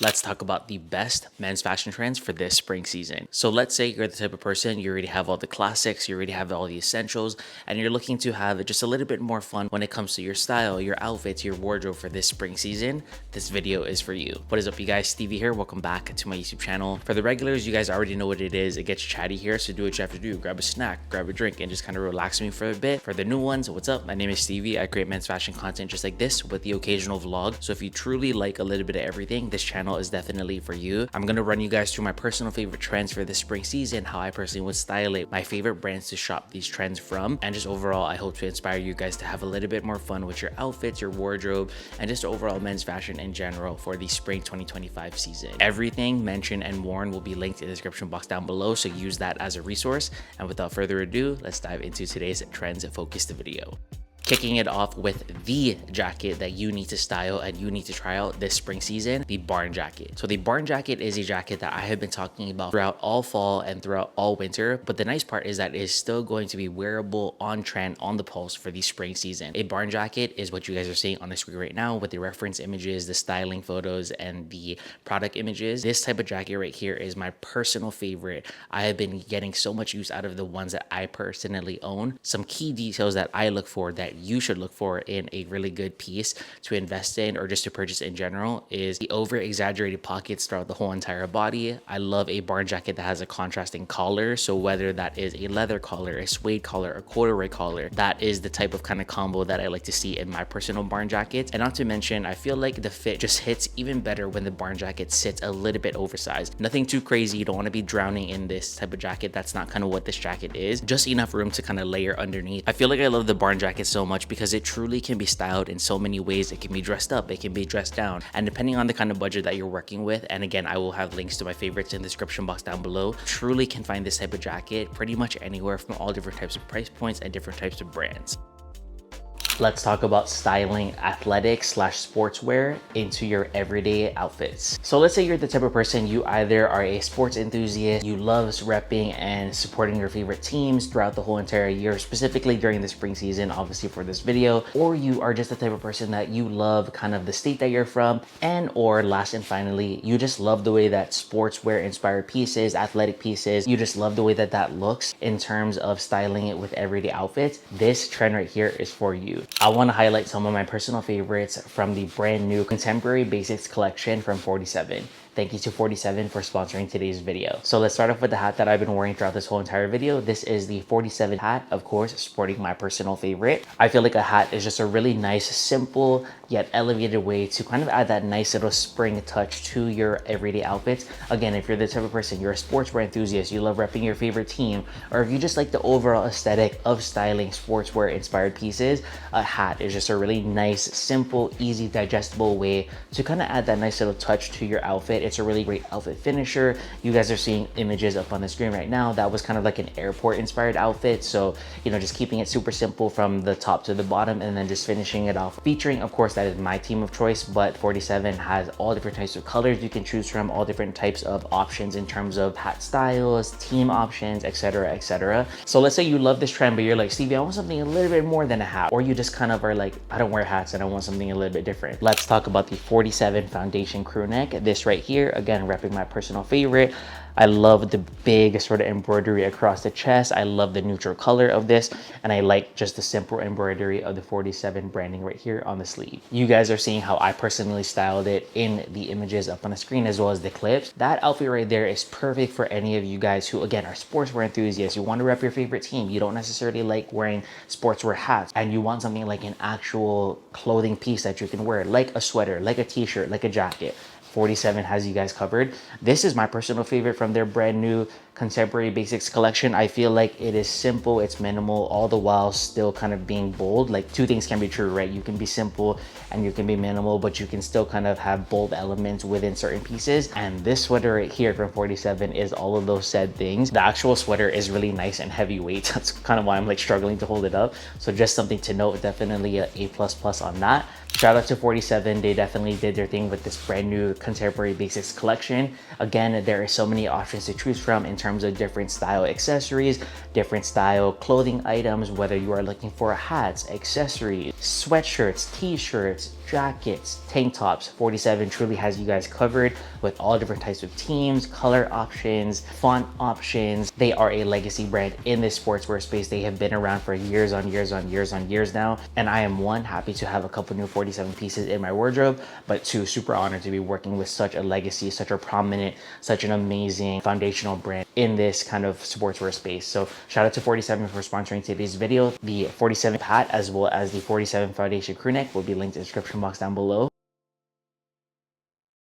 Let's talk about the best men's fashion trends for this spring season. So let's say you're the type of person, you already have all the classics, you already have all the essentials, and you're looking to have just a little bit more fun when it comes to your style, your outfits, your wardrobe for this spring season. This video is for you. What is up, you guys? Stevie here. Welcome back to my YouTube channel. For the regulars, you guys already know what it is. It gets chatty here, so do what you have to do. Grab a snack, grab a drink, and just kind of relax me for a bit. For the new ones, what's up? My name is Stevie. I create men's fashion content just like this with the occasional vlog. So if you truly like a little bit of everything, this channel is definitely for you. I'm gonna run you guys through my personal favorite trends for this spring season, how I personally would style it, my favorite brands to shop these trends from, and just overall, I hope to inspire you guys to have a little bit more fun with your outfits, your wardrobe, and just overall men's fashion in general for the spring 2025 season. Everything mentioned and worn will be linked in the description box down below, so use that as a resource. And without further ado, let's dive into today's trends focused video. Kicking it off with the jacket that you need to style and you need to try out this spring season, the barn jacket. So the barn jacket is a jacket that I have been talking about throughout all fall and throughout all winter, but the nice part is that it is still going to be wearable, on trend, on the pulse for the spring season. A barn jacket is what you guys are seeing on the screen right now with the reference images, the styling photos, and the product images. This type of jacket right here is my personal favorite. I have been getting so much use out of the ones that I personally own. Some key details that I look for that you should look for in a really good piece to invest in or just to purchase in general is the over exaggerated pockets throughout the whole entire body. I love a barn jacket that has a contrasting collar. So whether that is a leather collar, a suede collar, a corduroy collar, that is the type of kind of combo that I like to see in my personal barn jackets. And not to mention, I feel like the fit just hits even better when the barn jacket sits a little bit oversized. Nothing too crazy. You don't want to be drowning in this type of jacket. That's not kind of what this jacket is. Just enough room to kind of layer underneath. I feel like I love the barn jacket so much because it truly can be styled in so many ways. It can be dressed up, it can be dressed down, and depending on the kind of budget that you're working with, and again, I will have links to my favorites in the description box down below, truly can find this type of jacket pretty much anywhere from all different types of price points and different types of brands. Let's talk about styling athletic / sportswear into your everyday outfits. So let's say you're the type of person, you either are a sports enthusiast, you love repping and supporting your favorite teams throughout the whole entire year, specifically during the spring season, obviously for this video, or you are just the type of person that you love kind of the state that you're from, and or last and finally, you just love the way that sportswear inspired pieces, athletic pieces, you just love the way that that looks in terms of styling it with everyday outfits. This trend right here is for you. I want to highlight some of my personal favorites from the brand new Contemporary Basics collection from 47. Thank you to 47 for sponsoring today's video. So let's start off with the hat that I've been wearing throughout this whole entire video. This is the 47 hat, of course, sporting my personal favorite. I feel like a hat is just a really nice, simple, yet elevated way to kind of add that nice little spring touch to your everyday outfits. Again, if you're the type of person, you're a sportswear enthusiast, you love repping your favorite team, or if you just like the overall aesthetic of styling sportswear inspired pieces, a hat is just a really nice, simple, easy, digestible way to kind of add that nice little touch to your outfit. It's a really great outfit finisher. You guys are seeing images up on the screen right now. That was kind of like an airport inspired outfit. So, you know, just keeping it super simple from the top to the bottom and then just finishing it off. Featuring, of course, that is my team of choice, but 47 has all different types of colors you can choose from, all different types of options in terms of hat styles, team options, etc., etc. So let's say you love this trend, but you're like, Stevie, I want something a little bit more than a hat. Or you just kind of are like, I don't wear hats and I want something a little bit different. Let's talk about the 47 foundation crew neck. This right here, again, repping my personal favorite. I love the big sort of embroidery across the chest. I love the neutral color of this, and I like just the simple embroidery of the 47 branding right here on the sleeve. You guys are seeing how I personally styled it in the images up on the screen as well as the clips. That outfit right there is perfect for any of you guys who, again, are sportswear enthusiasts. You want to rep your favorite team. You don't necessarily like wearing sportswear hats, and you want something like an actual clothing piece that you can wear, like a sweater, like a t-shirt, like a jacket. 47 has you guys covered. This is my personal favorite from their brand new Contemporary Basics collection. I feel like it is simple, it's minimal, all the while still kind of being bold. Like, two things can be true, right? You can be simple and you can be minimal, but you can still kind of have bold elements within certain pieces. And this sweater right here from 47 is all of those said things. The actual sweater is really nice and heavyweight. That's kind of why I'm like struggling to hold it up. So just something to note, definitely a A++ on that. Shout out to 47. They definitely did their thing with this brand new Contemporary Basics collection. Again, there are so many options to choose from in terms of different style accessories, different style clothing items, whether you are looking for hats, accessories, sweatshirts, t-shirts, jackets, tank tops. 47 truly has you guys covered with all different types of teams, color options, font options. They are a legacy brand in this sportswear space. They have been around for years on years now, and I am one, happy to have a couple new 47 pieces in my wardrobe, but two, super honored to be working with such a legacy, such a prominent, such an amazing foundational brand in this kind of sportswear space. So shout out to 47 for sponsoring today's video. The 47 hat as well as the 47 foundation crew neck will be linked in the description box down below.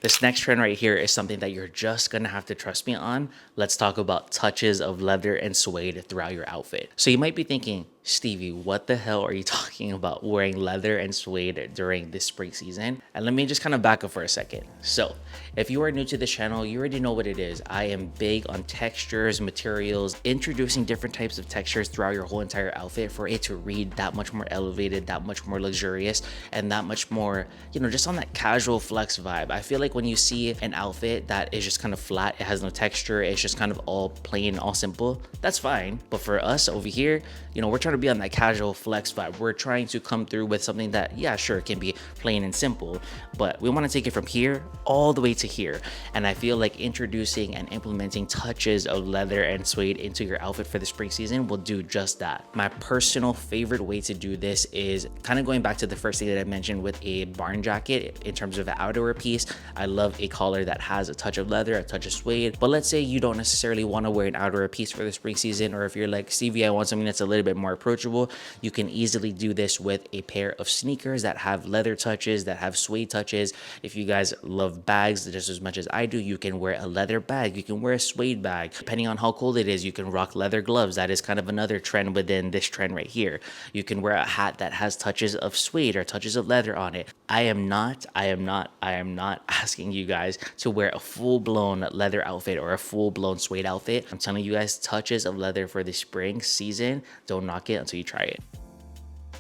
This next trend right here is something that you're just gonna have to trust me on. Let's talk about touches of leather and suede throughout your outfit. So you might be thinking, Stevie, what the hell are you talking about wearing leather and suede during this spring season? And let me just kind of back up for a second. So if you are new to this channel, you already know what it is. I am big on textures, materials, introducing different types of textures throughout your whole entire outfit for it to read that much more elevated, that much more luxurious, and that much more, you know, just on that casual flex vibe. I feel like when you see an outfit that is just kind of flat, it has no texture, it's just kind of all plain, all simple, that's fine. But for us over here, you know, we're trying to be on that casual flex vibe. We're trying to come through with something that, yeah, sure, it can be plain and simple, but we want to take it from here all the way to here. And I feel like introducing and implementing touches of leather and suede into your outfit for the spring season will do just that. My personal favorite way to do this is kind of going back to the first thing that I mentioned with a barn jacket in terms of the outerwear piece. I love a collar that has a touch of leather, a touch of suede. But let's say you don't necessarily want to wear an outerwear piece for the spring season, or if you're like, Stevie, I want something that's a little bit more approachable, you can easily do this with a pair of sneakers that have leather touches, that have suede touches. If you guys love bags just as much as I do, you can wear a leather bag, you can wear a suede bag. Depending on how cold it is, you can rock leather gloves. That is kind of another trend within this trend right here. You can wear a hat that has touches of suede or touches of leather on it. I am not asking you guys to wear a full-blown leather outfit or a full-blown suede outfit. I'm telling you guys, touches of leather for the spring season. Don't knock it until you try it.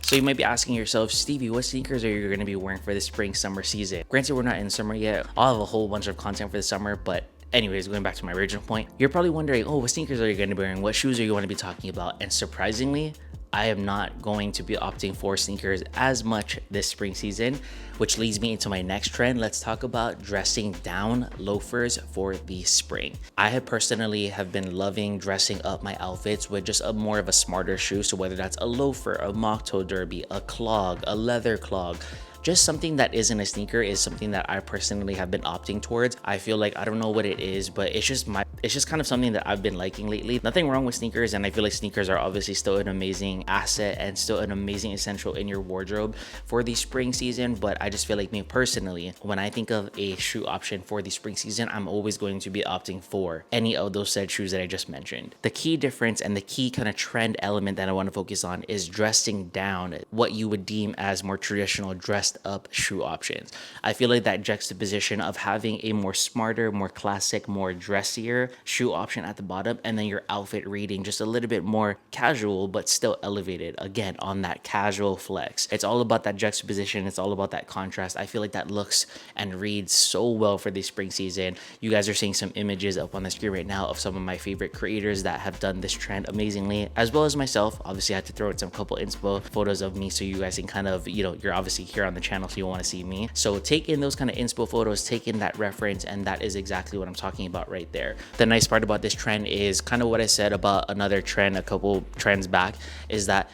So you might be asking yourself, Stevie, what sneakers are you going to be wearing for the spring summer season? Granted, we're not in summer yet. I'll have a whole bunch of content for the summer, but anyways, going back to my original point, you're probably wondering, oh, what sneakers are you going to be wearing? What shoes are you going to be talking about? And surprisingly, I am not going to be opting for sneakers as much this spring season, which leads me into my next trend. Let's talk about dressing down loafers for the spring. I have personally been loving dressing up my outfits with just a more of a smarter shoe. So whether that's a loafer, a mock toe derby, a clog, a leather clog, just something that isn't a sneaker is something that I personally have been opting towards. I feel like, I don't know what it is, but it's just kind of something that I've been liking lately. Nothing wrong with sneakers, and I feel like sneakers are obviously still an amazing asset and still an amazing essential in your wardrobe for the spring season. But I just feel like, me personally, when I think of a shoe option for the spring season, I'm always going to be opting for any of those said shoes that I just mentioned. The key difference and the key kind of trend element that I want to focus on is dressing down what you would deem as more traditional dressed up shoe options. I feel like that juxtaposition of having a more smarter, more classic, more dressier shoe option at the bottom, and then your outfit reading just a little bit more casual but still elevated, again, on that casual flex. It's all about that juxtaposition. It's all about that contrast. I feel like that looks and reads so well for the spring season. You guys are seeing some images up on the screen right now of some of my favorite creators that have done this trend amazingly, as well as myself. Obviously, I had to throw in some couple inspo photos of me so you guys can kind of, you know, you're obviously here on the channel, so you want to see me. So take in those kind of inspo photos, take in that reference, and that is exactly what I'm talking about right there. The nice part about this trend is kind of what I said about another trend a couple trends back, is that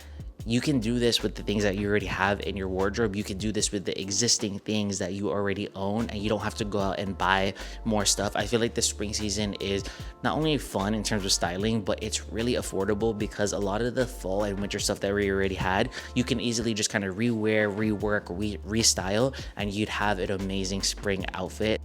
you can do this with the things that you already have in your wardrobe. You can do this with the existing things that you already own, and you don't have to go out and buy more stuff. I feel like the spring season is not only fun in terms of styling, but it's really affordable because a lot of the fall and winter stuff that we already had, you can easily just kind of rewear, rework, restyle, and you'd have an amazing spring outfit.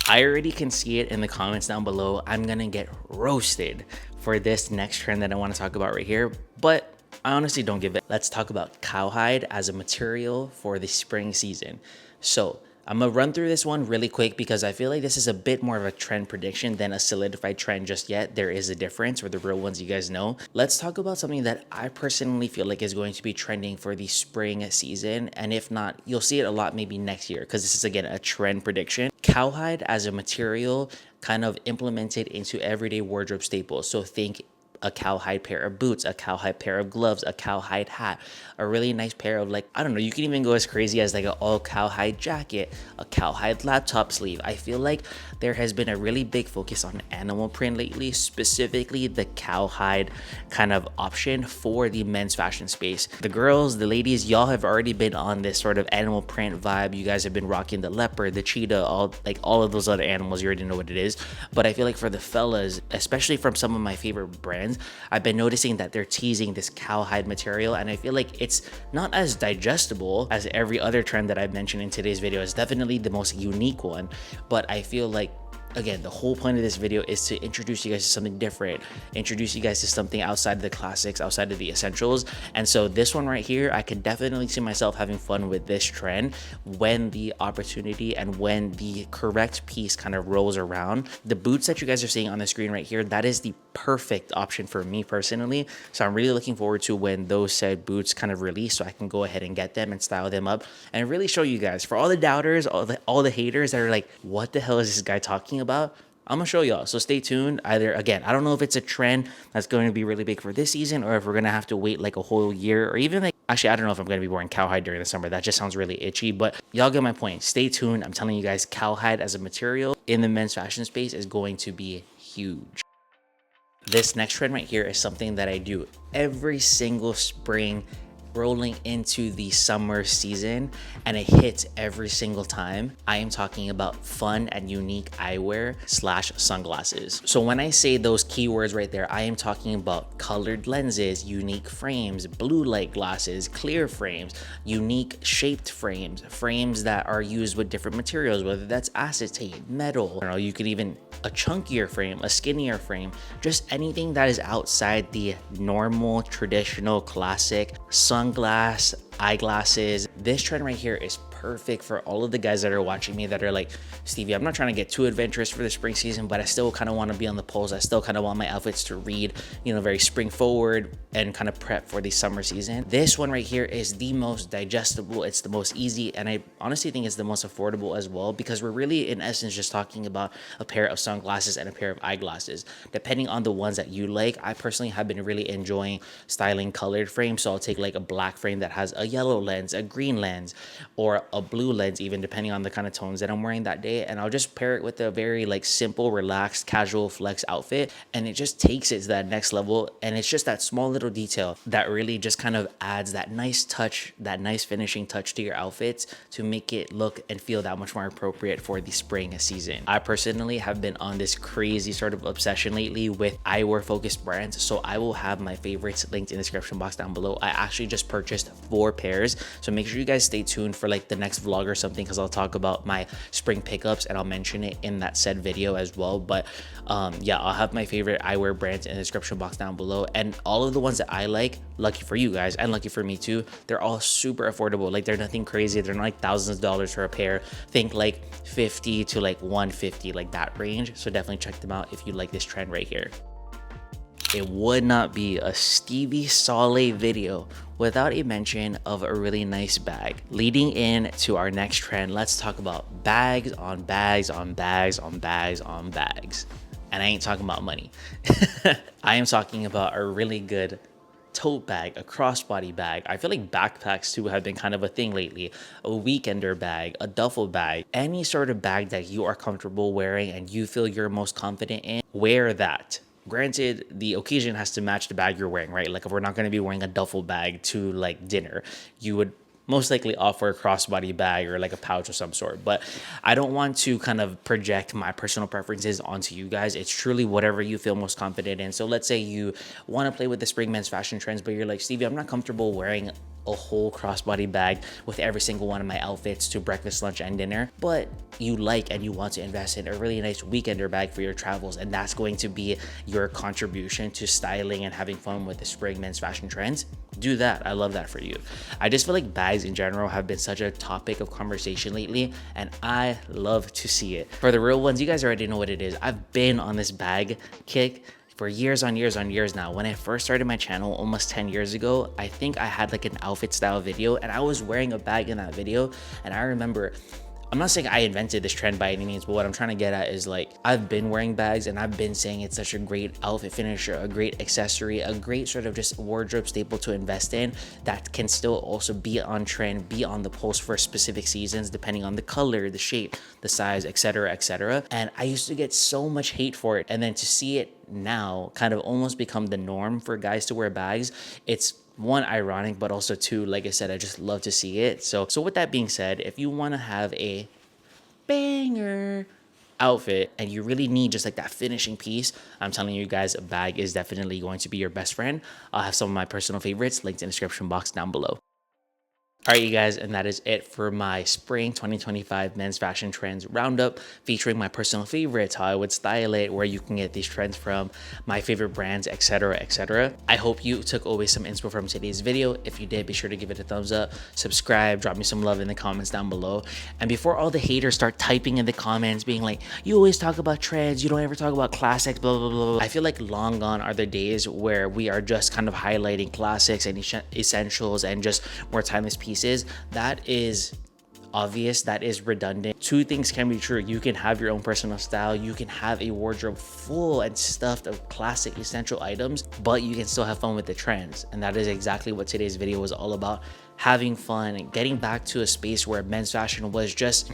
I already can see it in the comments down below. I'm gonna get roasted for this next trend that I want to talk about right here, but I honestly don't give it. Let's talk about cowhide as a material for the spring season. So I'm gonna run through this one really quick because I feel like this is a bit more of a trend prediction than a solidified trend just yet. There is a difference for the real ones, you guys know. Let's talk about something that I personally feel like is going to be trending for the spring season. And if not, you'll see it a lot maybe next year because this is, again, a trend prediction. Cowhide as a material kind of implemented into everyday wardrobe staples. So think a cowhide pair of boots, a cowhide pair of gloves, a cowhide hat, a really nice pair of, like, I don't know, you can even go as crazy as like an all cowhide jacket, a cowhide laptop sleeve. I feel like there has been a really big focus on animal print lately, specifically the cowhide kind of option for the men's fashion space. The girls, the ladies, y'all have already been on this sort of animal print vibe. You guys have been rocking the leopard, the cheetah, all of those other animals. You already know what it is. But I feel like for the fellas, especially from some of my favorite brands, I've been noticing that they're teasing this cowhide material, and I feel like it's not as digestible as every other trend that I've mentioned in today's video. It's definitely the most unique one, but I feel like, again, the whole point of this video is to introduce you guys to something different, introduce you guys to something outside of the classics, outside of the essentials. And so this one right here, I could definitely see myself having fun with this trend when the opportunity and when the correct piece kind of rolls around. The boots that you guys are seeing on the screen right here, that is the perfect option for me personally. So I'm really looking forward to when those said boots kind of release, so I can go ahead and get them and style them up and really show you guys. For all the doubters, all the haters that are like, what the hell is this guy talking about? I'm gonna show y'all, so stay tuned. Either, again, I don't know if it's a trend that's going to be really big for this season, or if we're gonna have to wait like a whole year, or even like, actually, I don't know if I'm gonna be wearing cowhide during the summer. That just sounds really itchy, but y'all get my point. Stay tuned. I'm telling you guys, cowhide as a material in the men's fashion space is going to be huge. This next trend right here is something that I do every single spring rolling into the summer season, and it hits every single time. I am talking about fun and unique eyewear / sunglasses. So when I say those keywords right there, I am talking about colored lenses, unique frames, blue light glasses, clear frames, unique shaped frames, frames that are used with different materials, whether that's acetate, metal, I don't know, you could even a chunkier frame, a skinnier frame, just anything that is outside the normal, traditional, classic sunglass, eyeglasses. This trend right here is perfect for all of the guys that are watching me that are like, Stevie, I'm not trying to get too adventurous for the spring season, but I still kind of want to be on the pulse. I still kind of want my outfits to read, you know, very spring forward and kind of prep for the summer season. This one right here is the most digestible. It's the most easy, and I honestly think it's the most affordable as well, because we're really in essence just talking about a pair of sunglasses and a pair of eyeglasses, depending on the ones that you like. I personally have been really enjoying styling colored frames, so I'll take like a black frame that has a yellow lens, a green lens, or a blue lens, even depending on the kind of tones that I'm wearing that day, and I'll just pair it with a very like simple, relaxed, casual flex outfit, and it just takes it to that next level. And it's just that small little detail that really just kind of adds that nice touch, that nice finishing touch to your outfits to make it look and feel that much more appropriate for the spring season. I personally have been on this crazy sort of obsession lately with eyewear focused brands, so I will have my favorites linked in the description box down below. I actually just purchased 4 pairs, so make sure you guys stay tuned for like the next vlog or something, because I'll talk about my spring pickups and I'll mention it in that said video as well. But yeah, I'll have my favorite eyewear brands in the description box down below, and all of the ones that I like, lucky for you guys and lucky for me too, they're all super affordable. Like, they're nothing crazy. They're not like thousands of dollars for a pair. Think like 50 to like 150, like that range. So definitely check them out if you like this trend right here. It would not be a Stevie SALLE video without a mention of a really nice bag. Leading in to our next trend, let's talk about bags on bags on bags on bags on bags. And I ain't talking about money. I am talking about a really good tote bag, a crossbody bag. I feel like backpacks too have been kind of a thing lately. A weekender bag, a duffel bag, any sort of bag that you are comfortable wearing and you feel you're most confident in, wear that. Granted, the occasion has to match the bag you're wearing, right? Like, if we're not going to be wearing a duffel bag to like dinner, you would most likely offer a crossbody bag or like a pouch of some sort. But I don't want to kind of project my personal preferences onto you guys. It's truly whatever you feel most confident in. So let's say you want to play with the spring men's fashion trends, but you're like, Stevie, I'm not comfortable wearing a whole crossbody bag with every single one of my outfits to breakfast, lunch, and dinner, but you like and you want to invest in a really nice weekender bag for your travels, and that's going to be your contribution to styling and having fun with the spring men's fashion trends. Do that. I love that for you. I just feel like bags in general have been such a topic of conversation lately, and I love to see it. For the real ones, you guys already know what it is. I've been on this bag kick for years on years on years now. When I first started my channel almost 10 years ago, I think I had like an outfit style video, and I was wearing a bag in that video, and I remember I'm not saying I invented this trend by any means, but what I'm trying to get at is like, I've been wearing bags and I've been saying it's such a great outfit finisher, a great accessory, a great sort of just wardrobe staple to invest in that can still also be on trend, be on the pulse for specific seasons, depending on the color, the shape, the size, etc., etc. And I used to get so much hate for it. And then to see it now kind of almost become the norm for guys to wear bags, it's one, ironic, but also two, like I said, I just love to see it. So with that being said, if you want to have a banger outfit and you really need just like that finishing piece, I'm telling you guys, a bag is definitely going to be your best friend. I'll have some of my personal favorites linked in the description box down below. All right, you guys, and that is it for my spring 2025 men's fashion trends roundup, featuring my personal favorites, how I would style it, where you can get these trends from, my favorite brands, etc., etc. I hope you took away some inspo from today's video. If you did, be sure to give it a thumbs up, subscribe, drop me some love in the comments down below. And before all the haters start typing in the comments being like, you always talk about trends, you don't ever talk about classics, blah, blah, blah, blah. I feel like long gone are the days where we are just kind of highlighting classics and essentials and just more timeless pieces. That is obvious, that is redundant. Two things can be true. You can have your own personal style, you can have a wardrobe full and stuffed of classic essential items, but you can still have fun with the trends. And that is exactly what today's video was all about: having fun and getting back to a space where men's fashion was just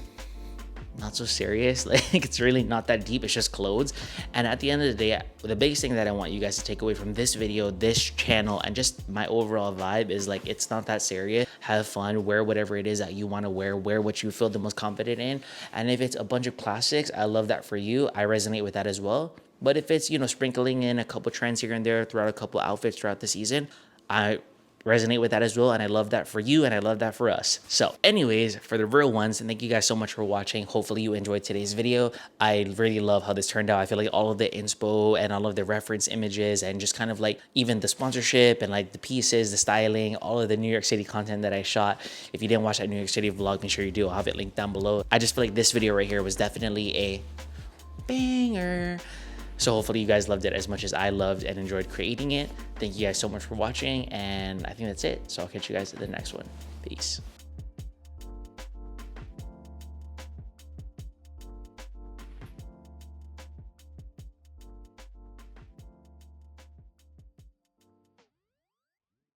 not so serious. Like, it's really not that deep, it's just clothes. And at the end of the day, the biggest thing that I want you guys to take away from this video, this channel, and just my overall vibe is like, it's not that serious. Have fun, wear whatever it is that you want to wear what you feel the most confident in. And if it's a bunch of classics, I love that for you. I resonate with that as well. But if it's, you know, sprinkling in a couple trends here and there throughout a couple outfits throughout the season, I resonate with that as well, and I love that for you and I love that for us. So anyways, for the real ones, and thank you guys so much for watching. Hopefully you enjoyed today's video. I really love how this turned out. I feel like all of the inspo and all of the reference images and just kind of like even the sponsorship and like the pieces, the styling, all of the New York City content that I shot. If you didn't watch that New York City vlog, make sure you do. I'll have it linked down below. I just feel like this video right here was definitely a banger. So hopefully you guys loved it as much as I loved and enjoyed creating it. Thank you guys so much for watching, and I think that's it. So I'll catch you guys at the next one. Peace.